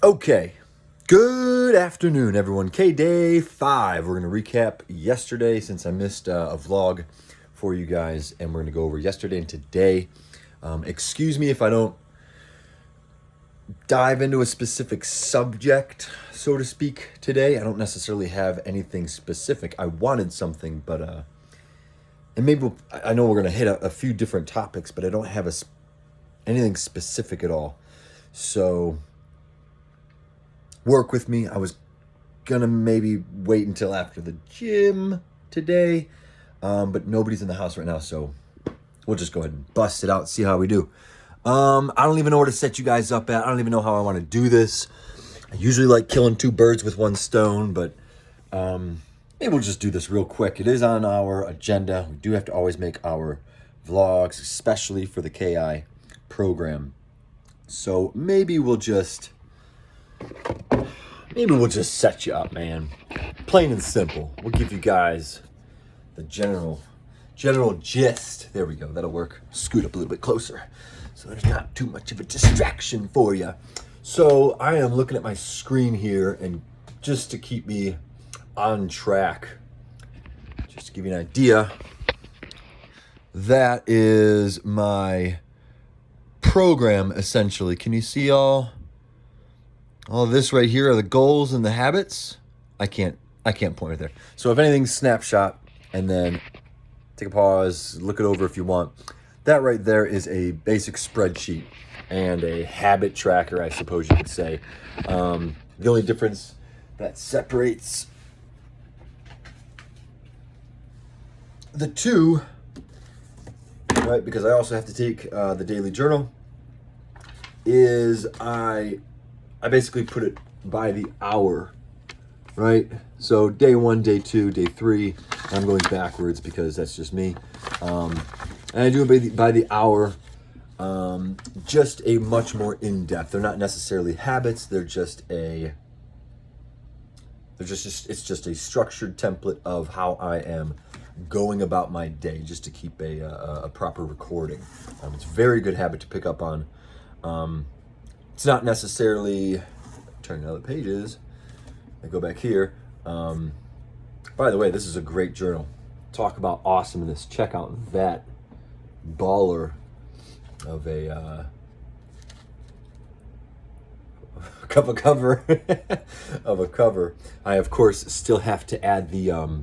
Okay. Good afternoon, everyone. Day 5. We're going to recap yesterday since I missed a vlog for you guys, and we're going to go over yesterday and today. Excuse me if I don't dive into a specific subject, so to speak, today. I don't necessarily have anything specific. I wanted something, but and maybe I know we're going to hit a few different topics, but I don't have anything specific at all. So work with me. I was gonna maybe wait until after the gym today, but nobody's in the house right now, so we'll just go ahead and bust it out, see how we do. I don't even know where to set you guys up at. I don't even know how I want to do this. I usually like killing two birds with one stone, but maybe we'll just do this real quick. It is on our agenda. We do have to always make our vlogs, especially for the KI program. So maybe we'll just set you up, man. Plain and simple. We'll give you guys the general gist. There we go. That'll work. Scoot up a little bit closer so there's not too much of a distraction for you. So I am looking at my screen here, and just to keep me on track, just to give you an idea, that is my program essentially. Can you see all of this right here are the goals and the habits? I can't point right there. So if anything's snapshot, and then take a pause, look it over if you want. That right there is a basic spreadsheet and a habit tracker, I suppose you could say. The only difference that separates the two, right, because I also have to take the daily journal, is I basically put it by the hour, right? So day 1, day 2, day 3. I'm going backwards because that's just me. And I do it by the hour. Just a much more in-depth. They're not necessarily habits. It's just a structured template of how I am going about my day, just to keep a proper recording. It's a very good habit to pick up on. It's not necessarily, turning to other pages, I go back here. By the way, this is a great journal. Talk about awesomeness. Check out that baller of a cover of a cover. I of course still have to add the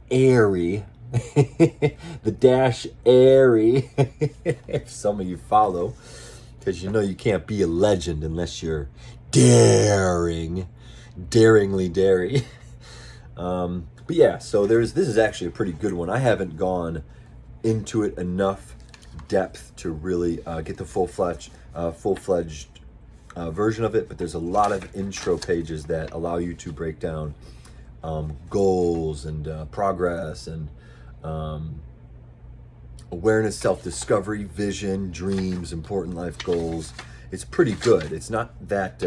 airy the dash airy if some of you follow, because you know you can't be a legend unless you're daringly dairy. But yeah, so this is actually a pretty good one. I haven't gone into it enough depth to really get the full-fledged version of it, but there's a lot of intro pages that allow you to break down goals and progress and awareness, self-discovery, vision, dreams, important life goals. It's pretty good. It's not that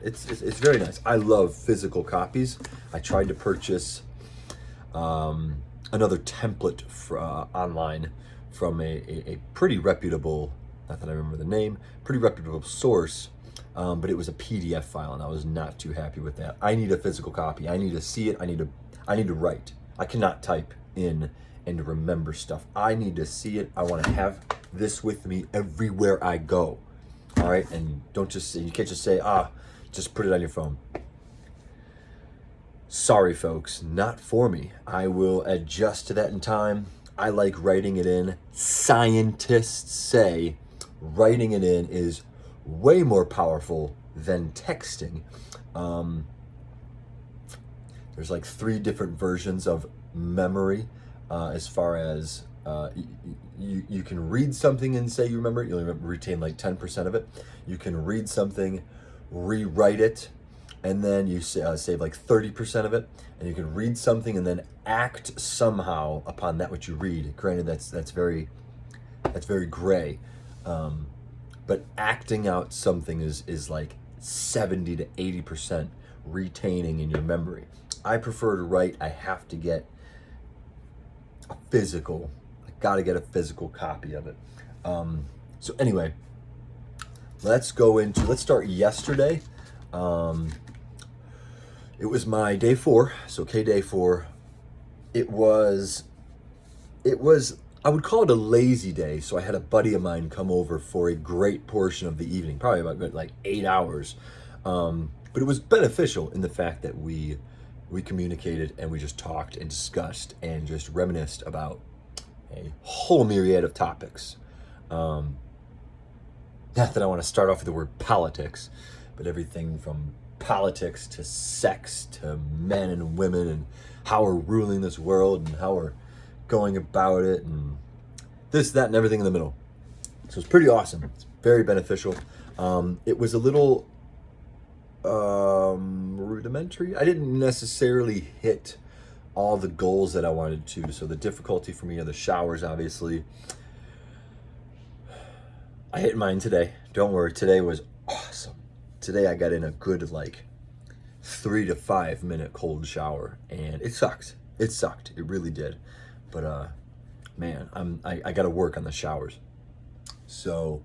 it's very nice. I love physical copies. I tried to purchase another template online from a pretty reputable, not that I remember the name, pretty reputable source, but it was a PDF file, and I was not too happy with that. I need a physical copy. I need to see it. I need to write. I cannot type in and remember stuff. I need to see it. I want to have this with me everywhere I go. All right, and you can't just say, just put it on your phone. Sorry, folks, not for me. I will adjust to that in time. I like writing it in. Scientists say writing it in is way more powerful than texting. There's like 3 different versions of memory, as far as you can read something and say you remember it. You only retain like 10% of it. You can read something, rewrite it, and then you save like 30% of it. And you can read something and then act somehow upon that which you read. Granted, that's very gray, but acting out something is like 70 to 80% retaining in your memory. I prefer to write. I have to get a physical. I got to get a physical copy of it. So anyway, let's start yesterday. It was my day 4, so day 4. It was, I would call it a lazy day. So I had a buddy of mine come over for a great portion of the evening, probably about good, like 8 hours. But it was beneficial in the fact that we communicated and we just talked and discussed and just reminisced about a whole myriad of topics. Not that I want to start off with the word politics, but everything from politics to sex to men and women and how we're ruling this world and how we're going about it and this, that, and everything in the middle. So it's pretty awesome. It's very beneficial. It was a little rudimentary. I didn't necessarily hit all the goals that I wanted to. So the difficulty for me are the showers, obviously. I hit mine today. Don't worry, today was awesome. Today I got in a good 3 to 5 minute cold shower, and it sucked. It sucked. It really did. But man, I got to work on the showers. So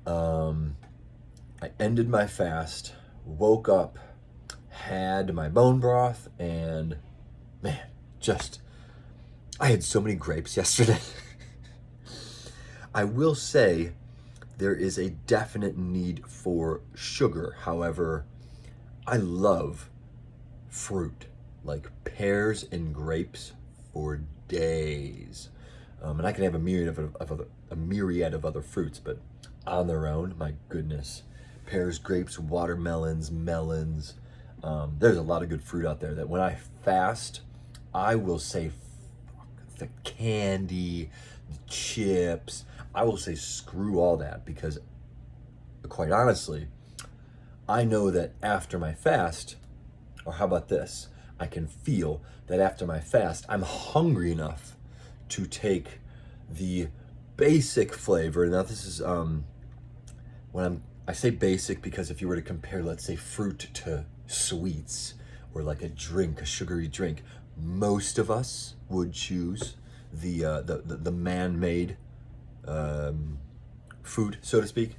I ended my fast, woke up, had my bone broth, and man, I had so many grapes yesterday. I will say there is a definite need for sugar. However, I love fruit, like pears and grapes for days. And I can have a myriad of other fruits, but on their own, my goodness, pears, grapes, watermelons, melons. There's a lot of good fruit out there that when I fast, I will say the candy, the chips. I will say screw all that, because quite honestly, I know that after my fast, or how about this? I can feel that after my fast, I'm hungry enough to take the basic flavor. Now this is I say basic because if you were to compare, let's say, fruit to sweets or like a drink, a sugary drink, most of us would choose the man-made food, so to speak.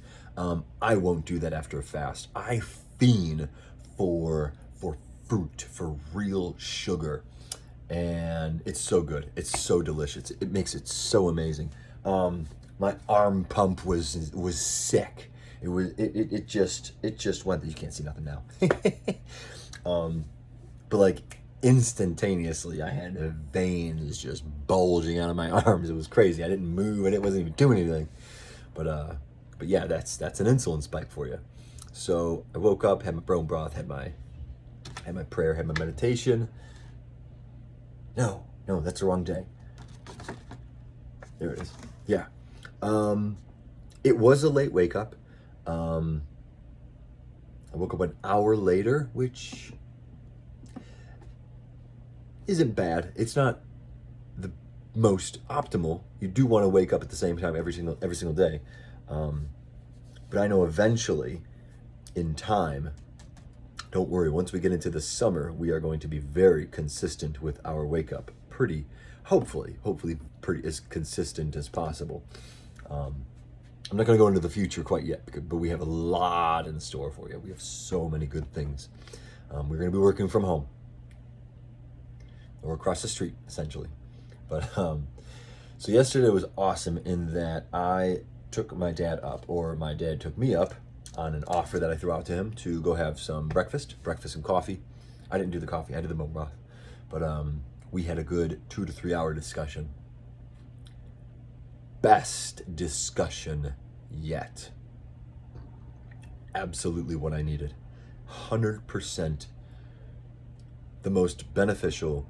I won't do that after a fast. I fiend for fruit, for real sugar, and it's so good. It's so delicious. It makes it so amazing. My arm pump was sick. It just went. You can't see nothing now. But instantaneously, I had veins just bulging out of my arms. It was crazy. I didn't move, and it wasn't even doing anything. But yeah, that's an insulin spike for you. So I woke up, had my bone broth, had my prayer, had my meditation. No, that's the wrong day. There it is. Yeah. It was a late wake up. I woke up an hour later, which isn't bad. It's not the most optimal. You do want to wake up at the same time every single day. But I know eventually, in time, don't worry, once we get into the summer, we are going to be very consistent with our wake up. Hopefully pretty as consistent as possible. I'm not going to go into the future quite yet, but we have a lot in store for you. We have so many good things. We're going to be working from home, or across the street, essentially. But so yesterday was awesome in that I took my dad up, or my dad took me up, on an offer that I threw out to him to go have some breakfast and coffee. I didn't do the coffee, I did the bone broth. But we had a good 2 to 3 hour discussion. Best discussion yet. Absolutely what I needed. 100% the most beneficial,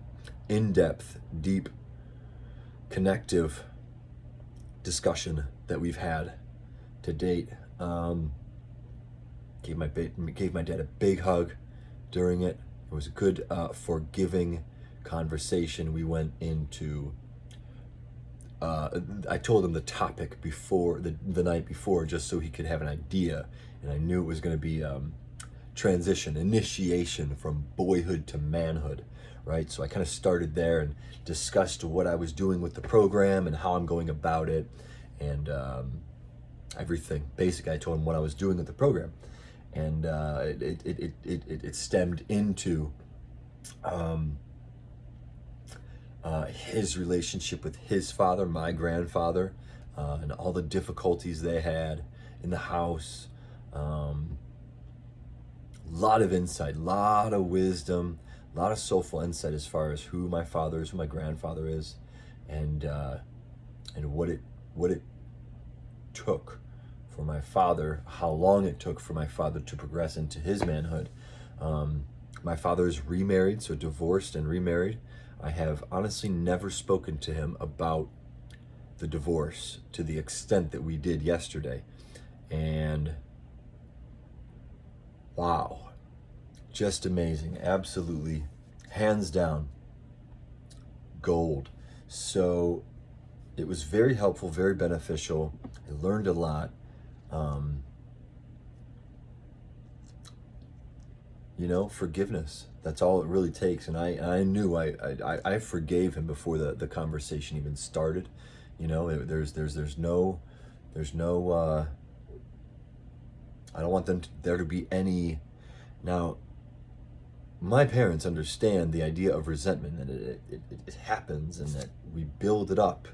in-depth, deep, connective discussion that we've had to date. Gave my dad a big hug during it. It was a good, forgiving conversation. We went into. I told him the topic before the night before, just so he could have an idea, and I knew it was going to be initiation from boyhood to manhood, right? So I kind of started there and discussed what I was doing with the program and how I'm going about it, and everything. Basically, I told him what I was doing with the program, and it stemmed into his relationship with his father, my grandfather, and all the difficulties they had in the house. Lot of insight, lot of wisdom, a lot of soulful insight as far as who my father is, who my grandfather is, and what it took for my father, how long it took for my father to progress into his manhood. My father is remarried, so divorced and remarried. I have honestly never spoken to him about the divorce to the extent that we did yesterday. And wow, just amazing. Absolutely, hands down, gold. So it was very helpful, very beneficial. I learned a lot. Forgiveness. That's all it really takes. And I knew I forgave him before the conversation even started. There's no I don't want there to be any. Now, my parents understand the idea of resentment, that it happens and that we build it up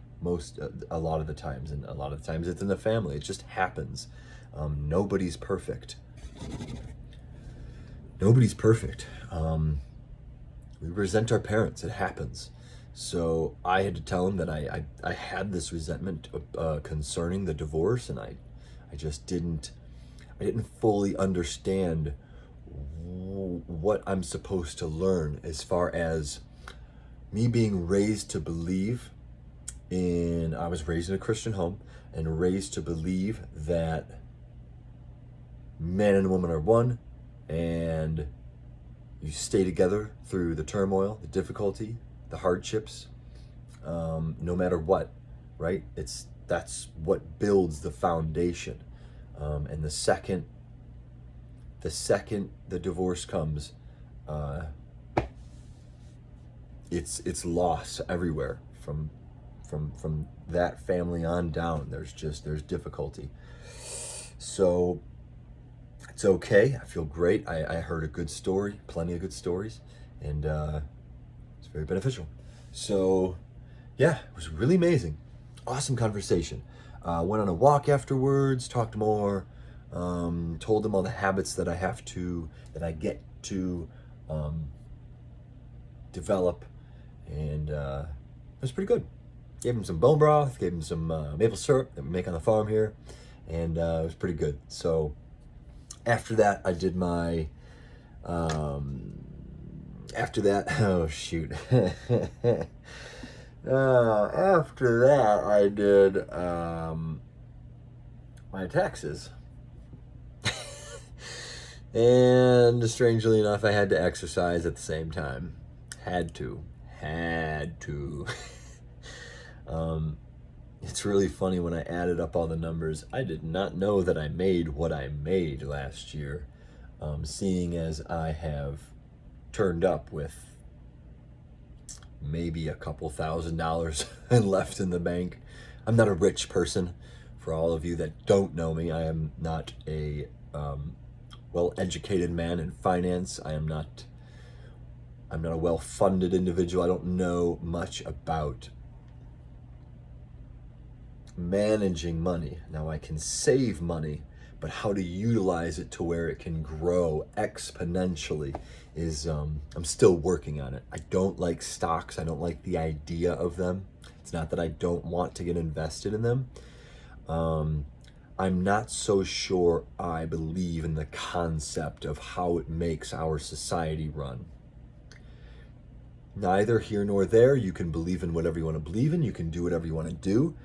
a lot of the times, and a lot of the times it's in the family. It just happens. Nobody's perfect. Nobody's perfect. We resent our parents. It happens. So I had to tell him that I had this resentment concerning the divorce, and I didn't fully understand what I'm supposed to learn as far as me being raised to believe I was raised in a Christian home and raised to believe that man and woman are one, and you stay together through the turmoil, the difficulty, the hardships, no matter what, right? That's what builds the foundation. And the second the divorce comes, it's loss everywhere from that family on down. There's difficulty. So it's okay. I feel great. I heard a good story, plenty of good stories, and it's very beneficial. So yeah, it was really amazing. Awesome conversation. Went on a walk afterwards, talked more, told them all the habits that I get to develop, and it was pretty good. Gave him some bone broth, gave him some maple syrup that we make on the farm here, and it was pretty good. So after that, I did my, oh shoot. After that, I did my taxes. And strangely enough, I had to exercise at the same time. Had to. It's really funny when I added up all the numbers. I did not know that I made what I made last year, seeing as I have turned up with maybe a couple $1,000s left in the bank. I'm not a rich person. For all of you that don't know me, I am not a well-educated man in finance. I'm not a well-funded individual. I don't know much about managing money. Now, I can save money, but how to utilize it to where it can grow exponentially is, I'm still working on it. I don't like stocks. I don't like the idea of them. It's not that I don't want to get invested in them. I'm not so sure I believe in the concept of how it makes our society run. Neither here nor there. You can believe in whatever you want to believe in. You can do whatever you want to do.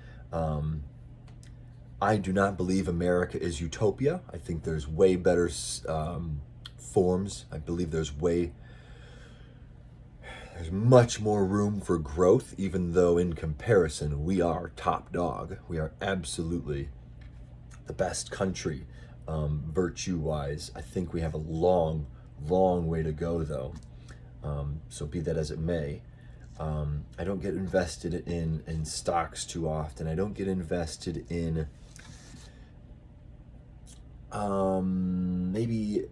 I do not believe America is utopia. I think there's way better forms. I believe there's much more room for growth, even though in comparison, we are top dog. We are absolutely the best country, virtue-wise. I think we have a long way to go, though. So be that as it may, I don't get invested in stocks too often. I don't get invested in Maybe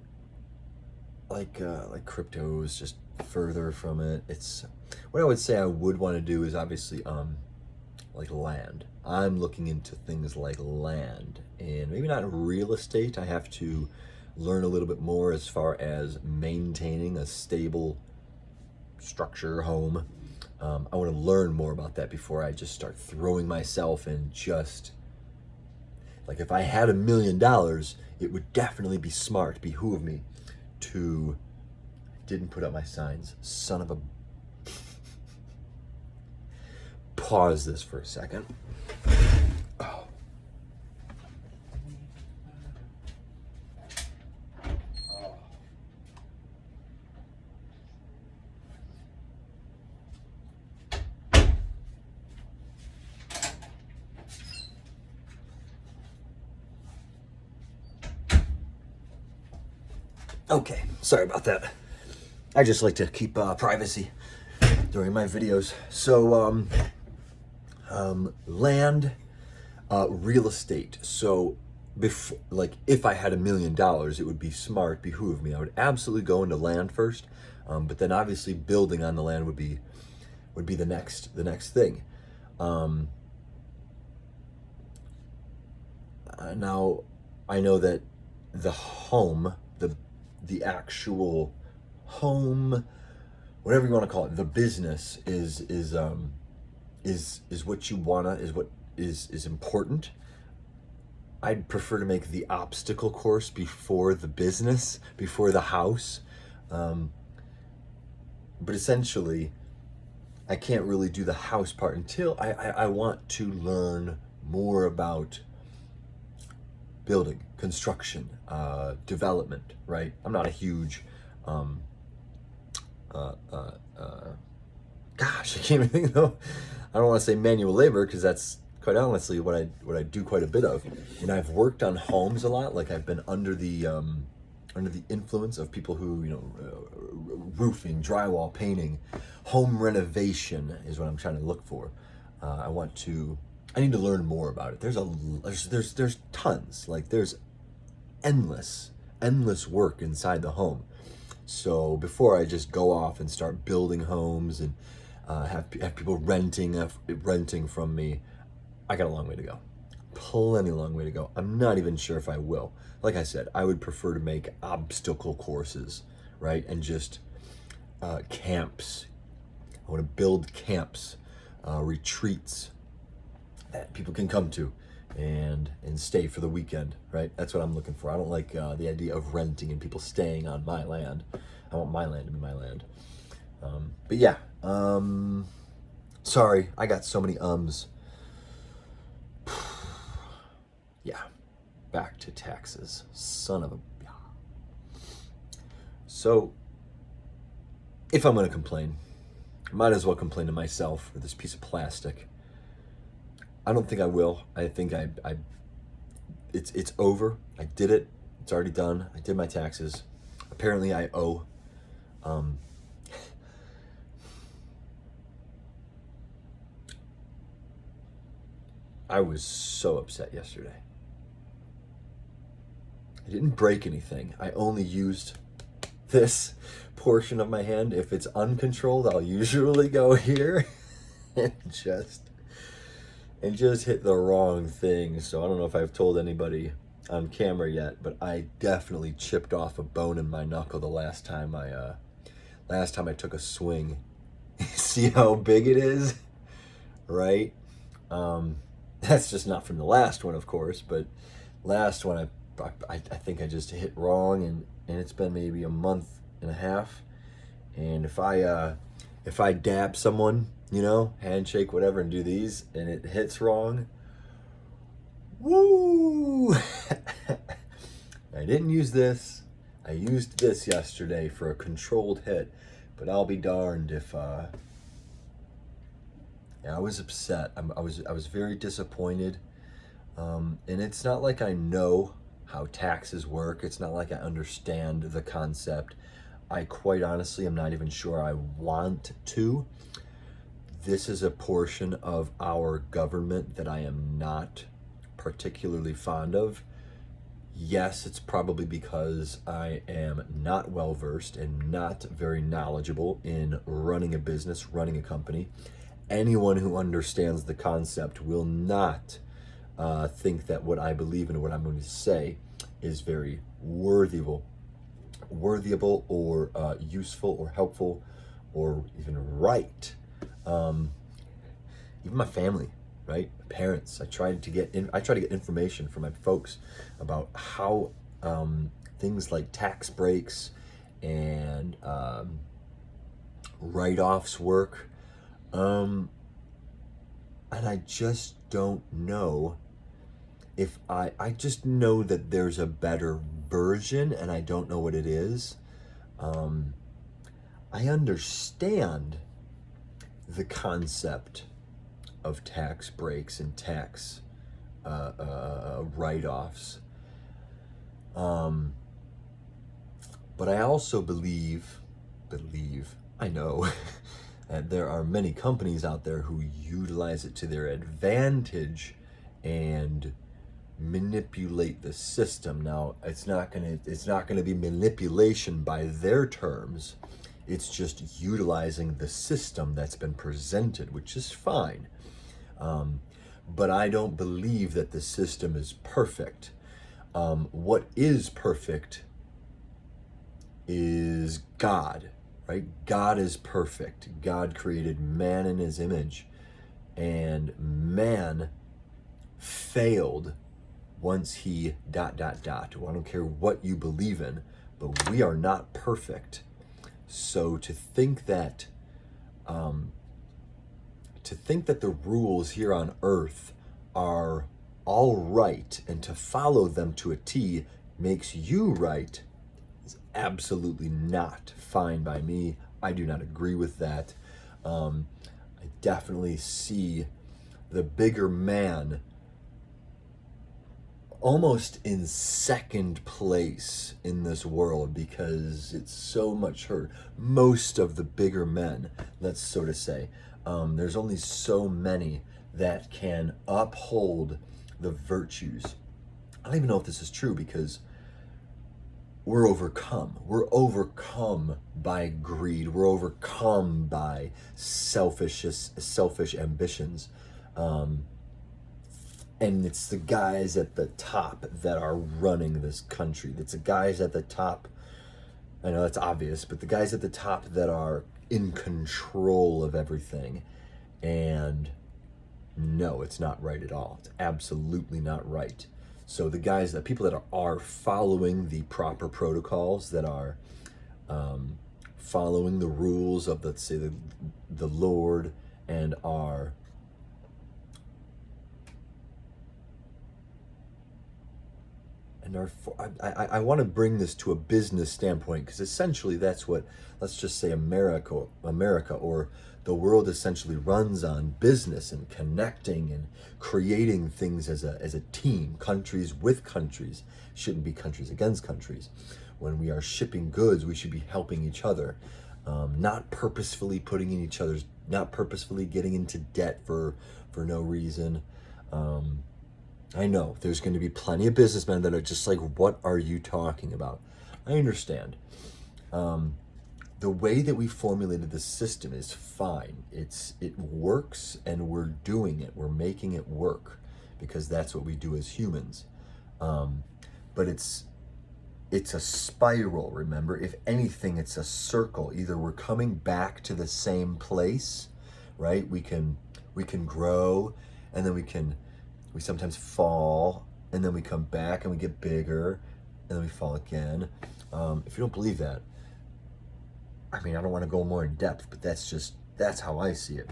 like crypto is just further from it. It's what I would say I would want to do is obviously like land. I'm looking into things like land and maybe not real estate. I have to learn a little bit more as far as maintaining a stable structure, home. I want to learn more about that before I just start throwing myself in. Just like if I had $1,000,000, it would definitely be smart, behoove me to. Didn't put up my signs. Son of a. Pause this for a second. Oh. Okay, sorry about that. I just like to keep privacy during my videos. So, land, real estate. So, before, like, if I had $1,000,000, it would be smart, behoove me. I would absolutely go into land first, but then obviously building on the land would be the next thing. Now, I know that the home, the actual home, whatever you want to call it, the business is what you wanna, is what is important. I'd prefer to make the obstacle course before the business, before the house. But essentially, I can't really do the house part until I want to learn more about building, construction, development, right? I'm not a huge, gosh, I can't even think though. I don't want to say manual labor because that's quite honestly what I do quite a bit of. And I've worked on homes a lot. Like I've been under the influence of people who, roofing, drywall, painting, home renovation is what I'm trying to look for. I need to learn more about it. There's tons, like there's endless work inside the home. So before I just go off and start building homes and have people renting from me, I got a long way to go. Plenty long way to go. I'm not even sure if I will. Like I said, I would prefer to make obstacle courses, right? And just camps. I want to build camps, retreats that people can come to and stay for the weekend, right? That's what I'm looking for. I don't like the idea of renting and people staying on my land. I want my land to be my land. But yeah, sorry, I got so many ums. Yeah, back to taxes. Son of a. So, if I'm going to complain, I might as well complain to myself for this piece of plastic. I don't think I will. I think it's over. I did it. It's already done. I did my taxes. Apparently I owe. I was so upset yesterday. I didn't break anything. I only used this portion of my hand. If it's uncontrolled, I'll usually go here and just hit the wrong thing. So I don't know if I've told anybody on camera yet, but I definitely chipped off a bone in my knuckle the last time I took a swing. See how big it is, right? That's just not from the last one, of course, but last one I think I just hit wrong, and it's been maybe a month and a half. And if I dab someone, handshake, whatever, and do these, and it hits wrong, woo! I didn't use this. I used this yesterday for a controlled hit, but I'll be darned if. Yeah, I was upset. I was very disappointed, and it's not like I know how taxes work. It's not like I understand the concept. I quite honestly am not even sure I want to. This is a portion of our government that I am not particularly fond of. Yes, it's probably because I am not well versed and not very knowledgeable in running a business, running a company. Anyone who understands the concept will not think that what I believe in, what I'm going to say, is very worthyable or useful or helpful or even right. Even my family, right? My parents. I try to get information from my folks about how things like tax breaks and write-offs work. And I just don't know if I just know that there's a better version and I don't know what it is. I understand the concept of tax breaks and tax write-offs. But I also believe, I know that there are many companies out there who utilize it to their advantage and manipulate the system. Now, it's not gonna be manipulation by their terms. It's just utilizing the system that's been presented, which is fine. But I don't believe that the system is perfect. What is perfect is God, right? God is perfect. God created man in his image, and man failed once he ... Well, I don't care what you believe in, but we are not perfect. So to think that the rules here on earth are all right and to follow them to a T makes you right is absolutely not fine by me. I do not agree with that. I definitely see the bigger man almost in second place in this world because it's so much hurt. Most of the bigger men, let's so to say, there's only so many that can uphold the virtues. I don't even know if this is true because we're overcome. We're overcome by greed. We're overcome by selfish ambitions. And it's the guys at the top that are running this country. It's the guys at the top, I know that's obvious, but the guys at the top that are in control of everything. And no, it's not right at all. It's absolutely not right. So the people that are following the proper protocols, that are following the rules of, let's say, the Lord, and are I want to bring this to a business standpoint because essentially that's what, let's just say, America or the world essentially runs on: business and connecting and creating things as a team. Countries with countries, shouldn't be countries against countries. When we are shipping goods, we should be helping each other, not purposefully not purposefully getting into debt for no reason. I know there's going to be plenty of businessmen that are just like, what are you talking about? I understand. The way that we formulated the system is fine. It works, and we're doing it. We're making it work because that's what we do as humans. But it's a spiral, remember? If anything, it's a circle. Either we're coming back to the same place, right? We can grow, and then we sometimes fall, and then we come back and we get bigger, and then we fall again. If you don't believe that, I mean, I don't want to go more in depth, but that's how I see it.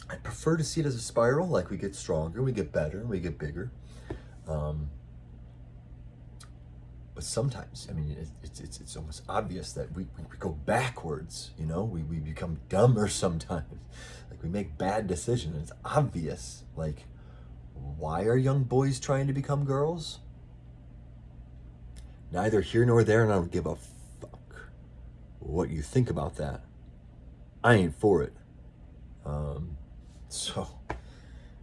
I prefer to see it as a spiral, like we get stronger, we get better, we get bigger. But sometimes, I mean, it's almost obvious that we go backwards, you know? We become dumber sometimes. Like, we make bad decisions, and it's obvious. Like, why are young boys trying to become girls? Neither here nor there, and I don't give a fuck what you think about that. I ain't for it. So,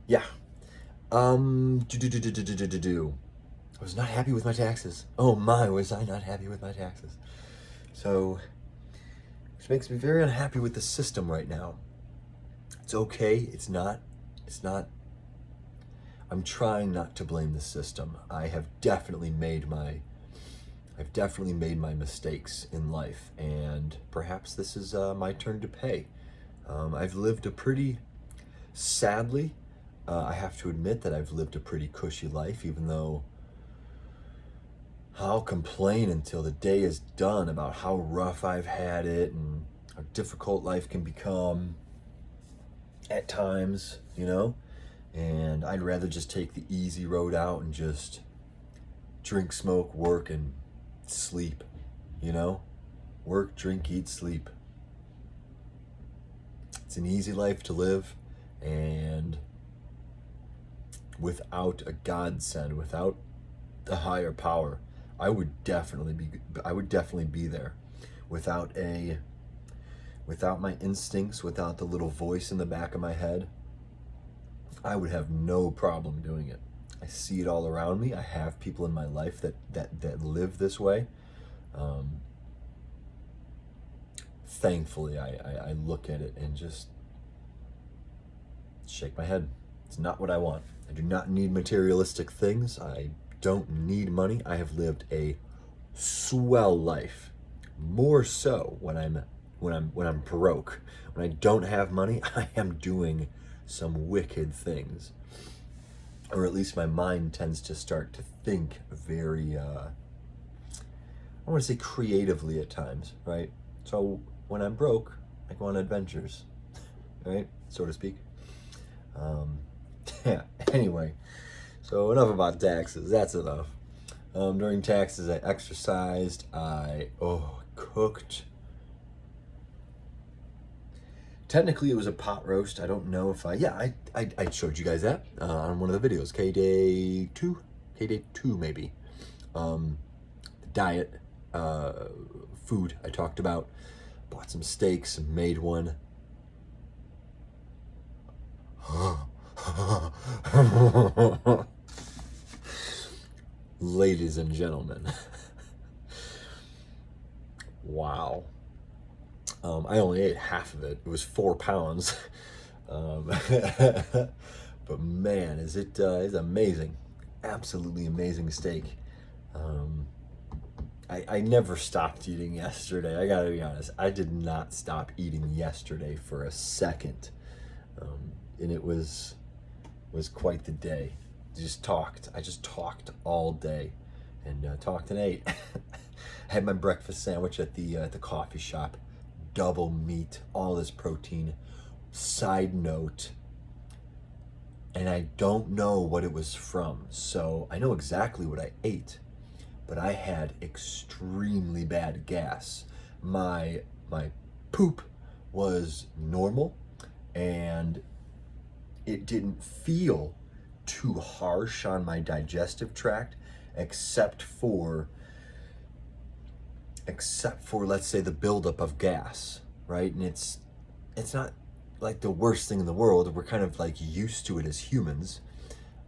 yeah. I was not happy with my taxes. Oh my, was I not happy with my taxes. So, which makes me very unhappy with the system right now. It's okay, it's not, I'm trying not to blame the system. I've definitely made my mistakes in life, and perhaps this is my turn to pay. I've lived sadly, I have to admit that I've lived a pretty cushy life, even though I'll complain until the day is done about how rough I've had it and how difficult life can become at times, and I'd rather just take the easy road out and just drink, smoke, work, and sleep, work, drink, eat, sleep. It's an easy life to live, and without a godsend, without the higher power, I would definitely be there. Without my instincts, without the little voice in the back of my head, I would have no problem doing it. I see it all around me. I have people in my life that live this way. Thankfully, I look at it and just shake my head. It's not what I want. I do not need materialistic things. I don't need money. I have lived a swell life. More so when I'm broke. When I don't have money, I am doing some wicked things. Or at least my mind tends to start to think very, I want to say creatively at times, right? So when I'm broke, I go on adventures, right? So to speak. Yeah, anyway, so enough about taxes. That's enough. During taxes, I exercised. I cooked. Technically, it was a pot roast. I don't know if I showed you guys that on one of the videos. K-Day 2 maybe. The diet food I talked about. Bought some steaks and made one. Ladies and gentlemen. Wow. I only ate half of it. It was 4 pounds. But man, it's amazing. Absolutely amazing steak. I never stopped eating yesterday. I gotta be honest. I did not stop eating yesterday for a second. And it was quite the day. I just talked all day, and talked and ate. I had my breakfast sandwich at the coffee shop, double meat, all this protein. Side note, and I don't know what it was from, so I know exactly what I ate, but I had extremely bad gas. My poop was normal, and it didn't feel too harsh on my digestive tract, except for let's say the buildup of gas, right? And it's not like the worst thing in the world. We're kind of like used to it as humans,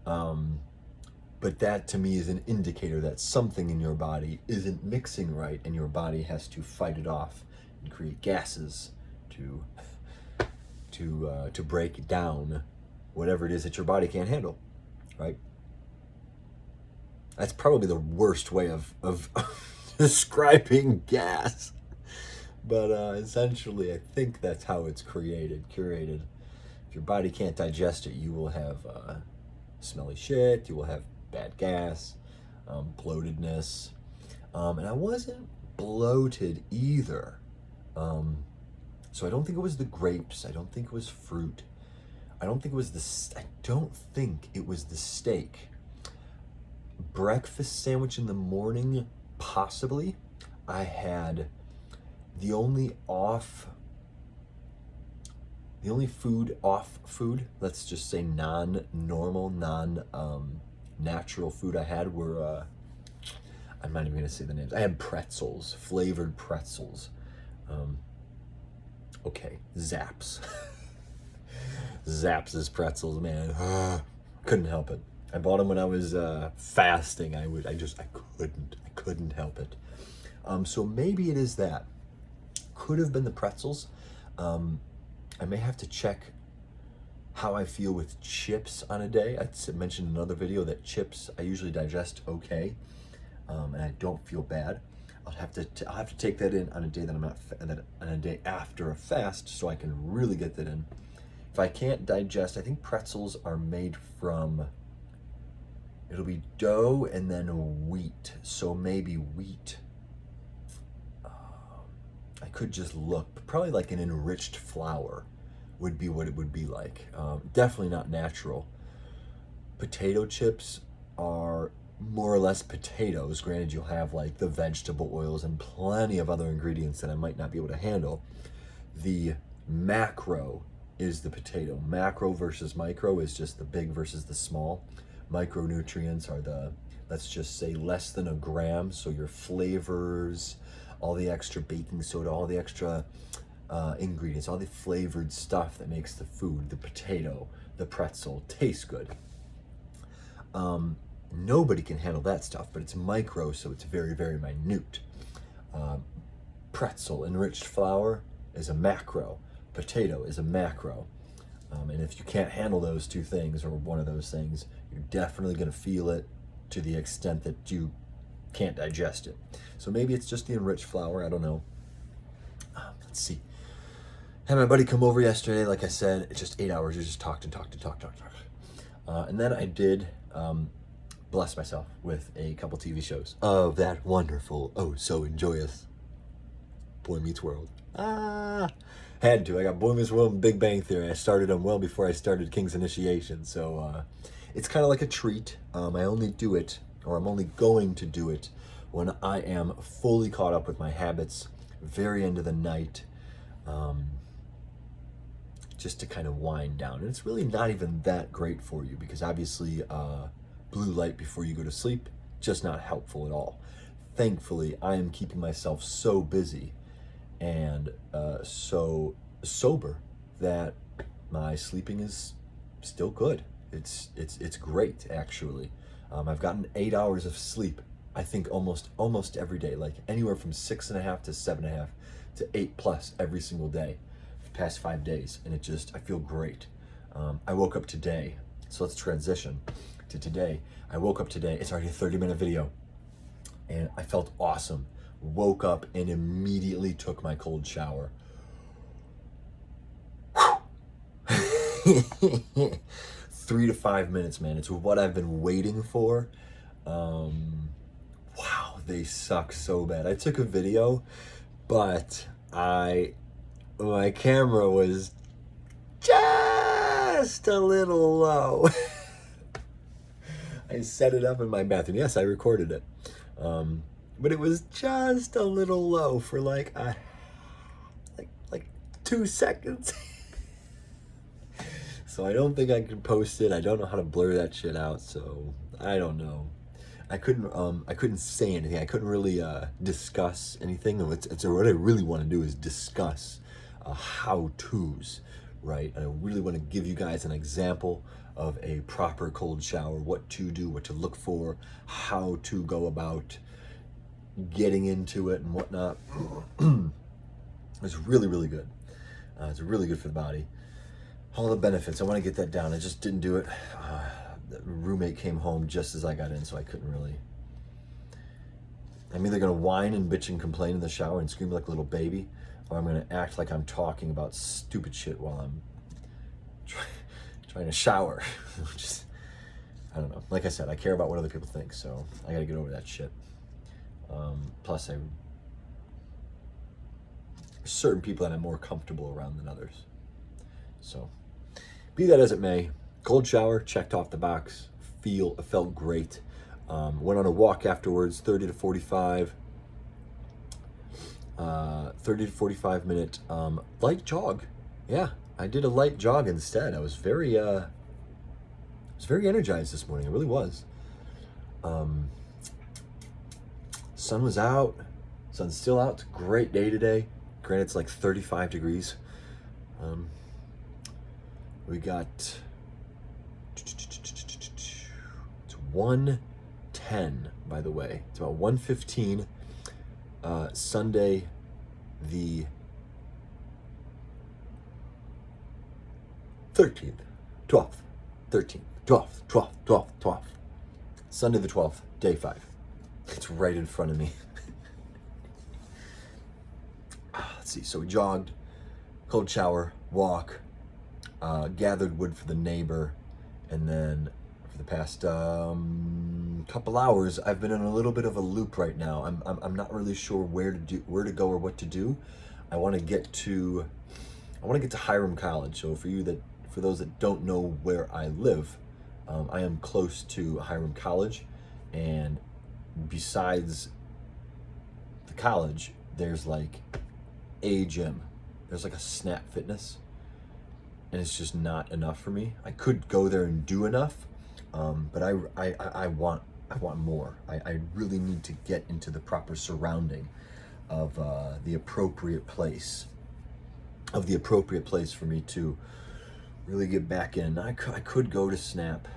but that to me is an indicator that something in your body isn't mixing right, and your body has to fight it off and create gases to break down whatever it is that your body can't handle, right? That's probably the worst way of describing gas, but essentially I think that's how it's curated. If your body can't digest it, you will have smelly shit, you will have bad gas, bloatedness, and I wasn't bloated either, so I don't think it was the grapes, I don't think it was fruit, I don't think it was the steak. Breakfast sandwich in the morning, possibly. I had the only food, let's just say non-normal, natural food I had were, I'm not even gonna say the names. I had pretzels, flavored pretzels. Okay, Zapp's. Zapp's pretzels, man. Couldn't help it. I bought them when I was fasting. I couldn't help it. So maybe it is that. Could have been the pretzels. I may have to check how I feel with chips on a day. I mentioned in another video that chips I usually digest okay, and I don't feel bad. I'll have to take that in on a day that I'm not on a day after a fast, so I can really get that in. If I can't digest, I think pretzels are made from, it'll be dough and then wheat. So maybe wheat. I could just look, but probably like an enriched flour would be what it would be like. Definitely not natural. Potato chips are more or less potatoes. Granted, you'll have like the vegetable oils and plenty of other ingredients that I might not be able to handle. The macro is the potato. Macro versus micro is just the big versus the small. Micronutrients are the, let's just say, less than a gram. So your flavors, all the extra baking soda, all the extra ingredients, all the flavored stuff that makes the food, the potato, the pretzel, taste good. Nobody can handle that stuff, but it's micro, so it's very, very minute. Pretzel, enriched flour is a macro. Potato is a macro. And if you can't handle those two things or one of those things, you're definitely going to feel it to the extent that you can't digest it. So maybe it's just the enriched flour. I don't know. Let's see. Had my buddy come over yesterday. Like I said, it's just 8 hours. We just talked. And then I did bless myself with a couple TV shows of that wonderful, oh so joyous Boy Meets World. Had to. I got Boy Meets World and Big Bang Theory. I started them well before I started King's Initiation, so it's kind of like a treat. I only do it, or I'm only going to do it, when I am fully caught up with my habits, very end of the night, just to kind of wind down. And it's really not even that great for you, because obviously blue light before you go to sleep, just not helpful at all. Thankfully, I am keeping myself so busy and so sober that my sleeping is still good. It's great, actually. I've gotten 8 hours of sleep, I think almost every day, like anywhere from 6.5 to 7.5 to 8+ every single day for the past 5 days, and I feel great. I woke up today, so let's transition to today. I woke up today, it's already a 30-minute video, and I felt awesome. Woke up and immediately took my cold shower. 3 to 5 minutes, man. It's what I've been waiting for. Wow, they suck so bad. I took a video, but my camera was just a little low. I set it up in my bathroom. Yes, I recorded it. But it was just a little low for like 2 seconds. So I don't think I can post it. I don't know how to blur that shit out, so I don't know. I couldn't say anything. I couldn't really discuss anything. It's what I really want to do is discuss how-tos, right? And I really want to give you guys an example of a proper cold shower, what to do, what to look for, how to go about getting into it and whatnot. It's really, really good. It's really good for the body. All the benefits. I want to get that down. I just didn't do it. The roommate came home just as I got in, so I couldn't really. I'm either going to whine and bitch and complain in the shower and scream like a little baby, or I'm going to act like I'm talking about stupid shit while I'm trying to shower. Just, I don't know. Like I said, I care about what other people think, so I got to get over that shit. Plus, there's certain people that I'm more comfortable around than others. So, be that as it may, cold shower, checked off the box. Felt great. Went on a walk afterwards, 30 to 45 minute light jog. Yeah, I did a light jog instead. I was very energized this morning. It really was. Sun was out. Sun's still out. It's a great day today. Granted, it's like 35 degrees. We got 1:10, by the way. It's about 1:15, Sunday, the 13th, 12th, 13th, 12th, 12th, 12th, 12th. Sunday the 12th, day 5. It's right in front of me. Let's see, so we jogged, cold shower, walk, gathered wood for the neighbor, and then for the past couple hours, I've been in a little bit of a loop right now. I'm not really sure where to go or what to do. I want to get to Hiram College. So for those that don't know where I live, I am close to Hiram College, and besides the college, there's like a gym. There's like a Snap Fitness, and it's just not enough for me. I could go there and do enough, but I want more. I really need to get into the proper surrounding of the appropriate place for me to really get back in. I could go to Snap.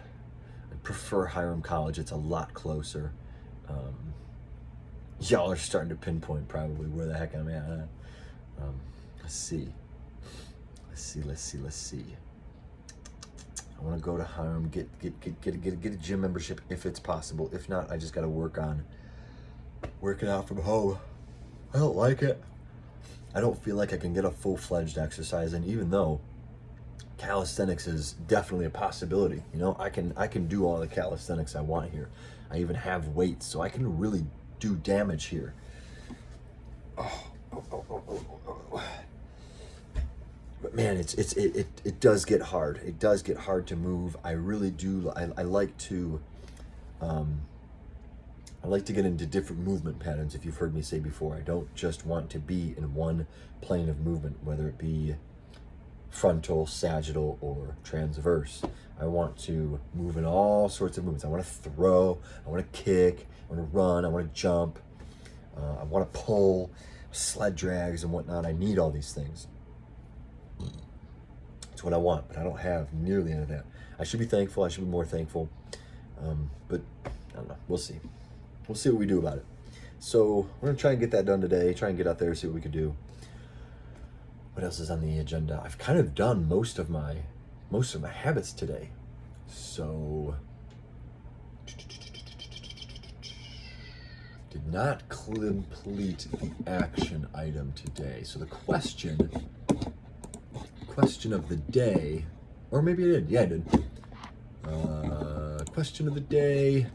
I prefer Hiram College. It's a lot closer. Y'all are starting to pinpoint probably where the heck I'm at. Let's see. I want to go to Hiram, get a gym membership if it's possible. If not, I just got to work on working out from home. I don't like it. I don't feel like I can get a full-fledged exercise, and even though calisthenics is definitely a possibility, you know, I can do all the calisthenics I want here. I even have weights, so I can really do damage here. But man, it does get hard. It does get hard to move. I really do. I like to get into different movement patterns. If you've heard me say before, I don't just want to be in one plane of movement, whether it be frontal, sagittal, or transverse. I want to move in all sorts of movements. I want to throw, I want to kick, I want to run, I want to jump, I want to pull, sled drags and whatnot. I need all these things. It's what I want, but I don't have nearly any of that. I should be thankful. I should be more thankful. But I don't know. We'll see. We'll see what we do about it. So we're gonna try and get that done today. Try and get out there, see what we could do. What else is on the agenda? I've kind of done most of my habits today. So did not complete the action item today. So the question of the day, or maybe I did. Yeah, I did. Question of the day.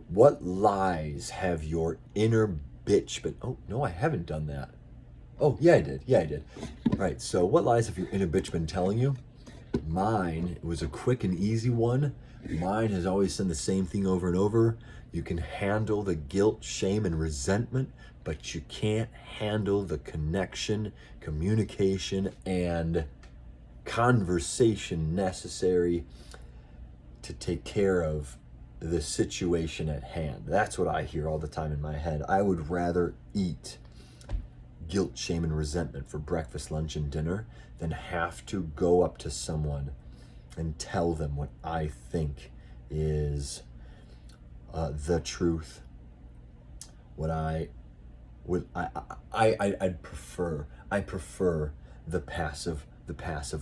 What lies have your inner bitch been? Oh, no, I haven't done that. Oh, yeah, I did. Yeah, I did. All right, so what lies have your inner bitch been telling you? Mine was a quick and easy one. Mine has always said the same thing over and over. You can handle the guilt, shame, and resentment, but you can't handle the connection, communication, and conversation necessary to take care of the situation at hand. That's what I hear all the time in my head. I would rather eat guilt, shame, and resentment for breakfast, lunch, and dinner than have to go up to someone and tell them what I think is the truth. What I'd prefer. I prefer the passive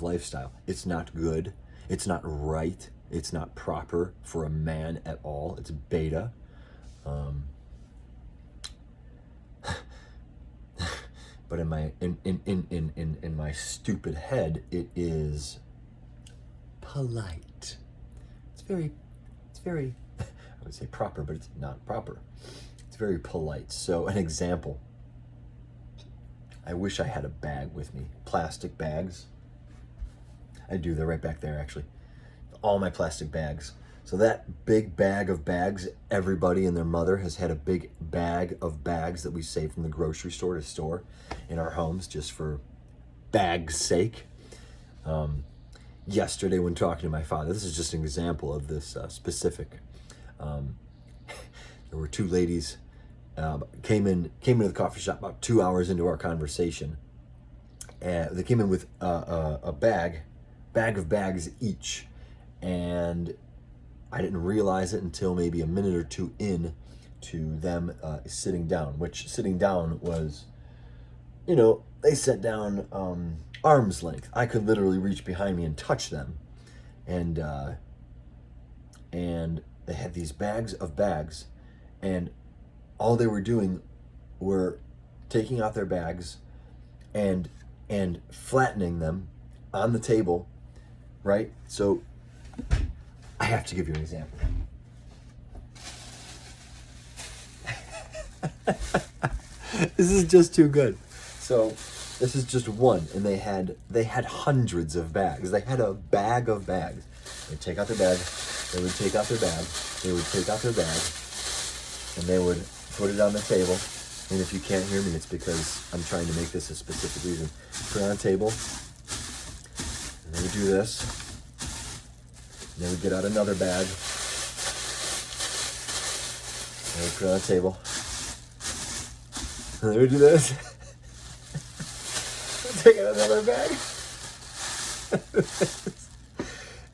lifestyle. It's not good. It's not right. It's not proper for a man at all. It's beta. But in my stupid head, it is polite. It's very I would say proper, but it's not proper. It's very polite. So an example. I wish I had a bag with me. Plastic bags. I do. They're right back there, actually. All my plastic bags. So that big bag of bags, everybody and their mother has had a big bag of bags that we save from the grocery store to store in our homes just for bag's sake. Yesterday when talking to my father, this is just an example of this specific. There were two ladies came into the coffee shop about 2 hours into our conversation. And they came in with a bag bag of bags each. And I didn't realize it until maybe a minute or two in to them sitting down, which sitting down was, they sat down arm's length. I could literally reach behind me and touch them. And they had these bags of bags, and all they were doing were taking out their bags and flattening them on the table, right? So I have to give you an example. This is just too good. So this is just one, and they had hundreds of bags. They had a bag of bags. They'd take out their bag, they would take out their bag, they would take out their bag, and they would put it on the table. And if you can't hear me, it's because I'm trying to make this a specific reason. Put it on the table, and they would do this. And they would get out another bag. They would put it on the table. And they would do this. Take out another bag.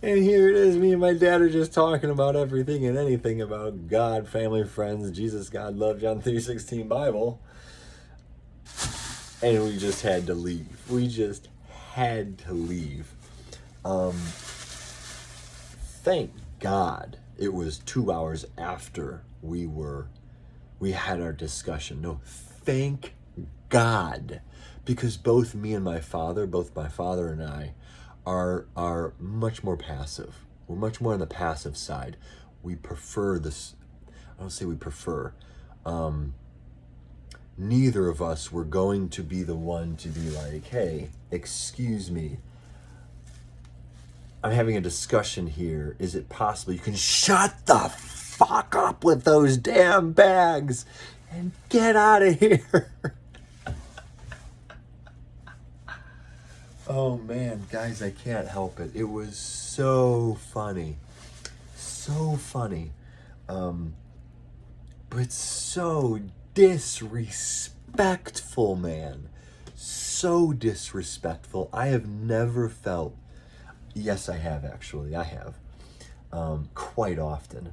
And here it is, me and my dad are just talking about everything and anything about God, family, friends, Jesus, God, love, John 3:16 Bible. And we just had to leave. We just had to leave. Thank God it was 2 hours after we had our discussion. No, thank God. Because both me and my father, both my father and I, are much more passive. We're much more on the passive side. We prefer this. I don't say we prefer. Neither of us were going to be the one to be like, hey, excuse me, I'm having a discussion here. Is it possible you can shut the fuck up with those damn bags and get out of here? Oh man, guys, I can't help it. It was so funny. So funny. But so disrespectful, man. So disrespectful. I have never felt, yes, I have actually, I have, quite often.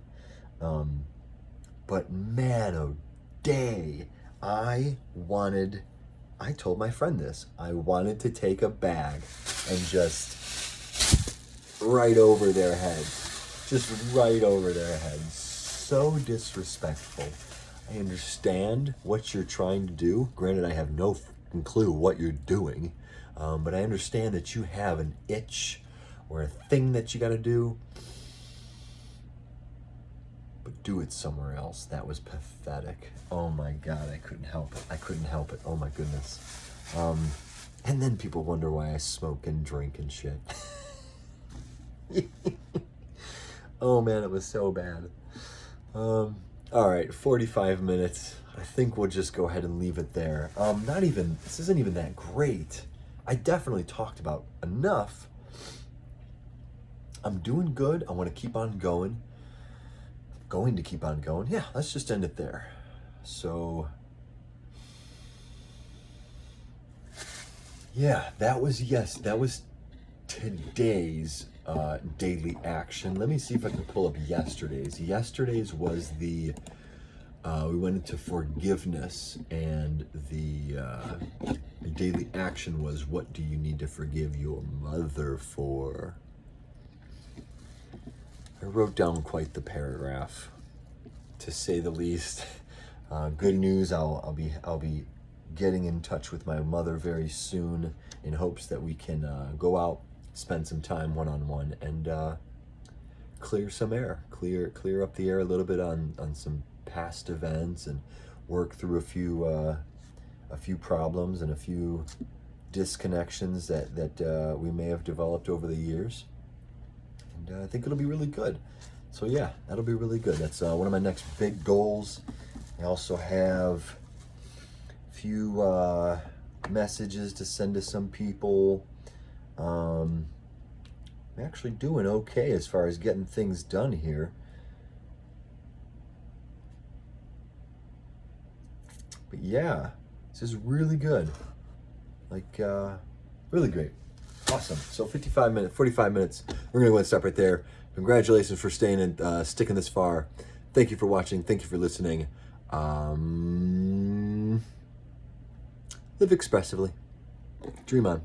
But man, oh day, I told my friend this. I wanted to take a bag and just right over their heads. Just right over their heads. So disrespectful. I understand what you're trying to do. Granted, I have no fucking clue what you're doing. But I understand that you have an itch or a thing that you got to do. But do it somewhere else. That was pathetic. Oh my God, I couldn't help it. I couldn't help it. Oh my goodness. And then people wonder why I smoke and drink and shit. Oh man, it was so bad. All right, 45 minutes. I think we'll just go ahead and leave it there. This isn't even that great. I definitely talked about enough. I'm doing good. I want to keep on going. Going to keep on going. Yeah, let's just end it there. So, yeah, that was today's daily action. Let me see if I can pull up yesterday's. Yesterday's was we went into forgiveness, and the daily action was, what do you need to forgive your mother for? I wrote down quite the paragraph, to say the least. Good news, I'll be getting in touch with my mother very soon in hopes that we can go out, spend some time one-on-one, and clear some air, clear up the air a little bit on some past events, and work through a few problems and a few disconnections that we may have developed over the years. And I think it'll be really good. So yeah, that'll be really good. That's one of my next big goals. I also have a few messages to send to some people. I'm actually doing okay as far as getting things done here. But yeah, this is really good. Like, really great. Awesome. So 55 minutes, 45 minutes. We're going to go and stop right there. Congratulations for staying and sticking this far. Thank you for watching. Thank you for listening. Live expressively. Dream on.